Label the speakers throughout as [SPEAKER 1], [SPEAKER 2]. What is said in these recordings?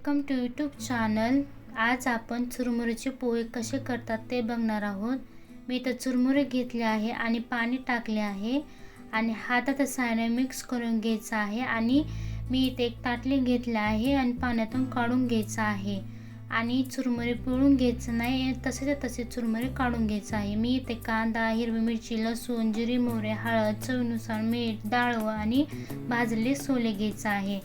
[SPEAKER 1] Welcome to YouTube channel. आज आपण चुरमुऱ्याचे पोहे कसे करतात ते बघणार आहोत। मी इथे चुरमुरे घेतले आहे आणि पाणी टाकले आहे आणि हातात सायने मिक्स करून घ्यायचं आहे आणि मी इथे एक ताटली घेतले आहे आणि पाण्यातून काढून घ्यायचं आहे आणि चुरमुरे पिळून घ्यायचं नाही, तसे चुरमुरे काढून घ्यायचं आहे। मी इथे कांदा, हिरवी मिरची, लसूण, जिरे, मोहरी, हळद, चवीनुसार मीठ, डाळव आणि भाजलेले सोले घ्यायचं आहे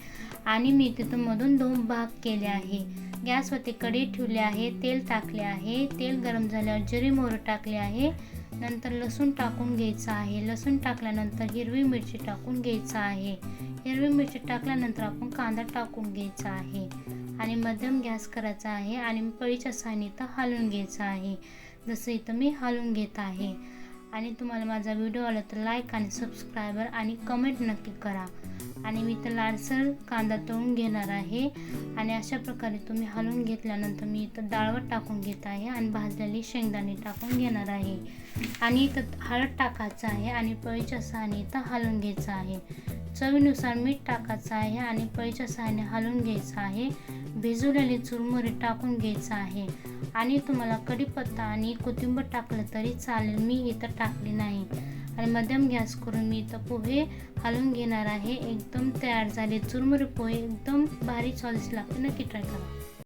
[SPEAKER 1] आणि मी तिथून मधून 2 भाग केले आहे। गॅसवरती कढई ठेवली आहे, तेल टाकले आहे। तेल गरम झाल्यावर जिरे मोहरी टाकले आहे, नंतर लसूण टाकून घ्यायचं आहे। लसूण टाकल्यानंतर हिरवी मिरची टाकून घ्यायचं आहे। हिरवी मिरची टाकल्यानंतर आपण कांदा टाकून घ्यायचा आहे आणि मध्यम गॅस करायचा आहे आणि पळीच्या साहाय्याने इथं हलवून घ्यायचं आहे, जसं इथं मी हलवून घेत आहे। आणि तुम्हाला माझा व्हिडिओ आला तर लाईक आणि सबस्क्राइबर आणि कमेंट नक्की करा। आणि मी इथं लालसर कांदा तळून घेणार आहे आणि अशा प्रकारे तुम्ही हलवून घेतल्यानंतर मी इथं डाळवट टाकून घेत आहे आणि भाजलेली शेंगदाणे टाकून घेणार आहे आणि इथं हळद टाकायचं आहे आणि पळीच्या साहाय्याने इथं हलवून घ्यायचं आहे। चवीनुसार मीठ टाकायचं आहे आणि पळीच्या साहाय्याने हलवून घ्यायचं आहे। भिजवलेले चुरमुरे टाकून घ्यायचं आहे आणि तुम्हाला कढीपत्ता आणि कोथिंबीर टाकलं तरी चालेल, मी इथं टाकले नाही। आणि मध्यम गॅस करून मी इथं पोहे हलवून घेणार आहे। एकदम तयार झाले चुरमुरे पोहे, एकदम भारी स्वादिष्ट लागते, नक्की ट्राय करा।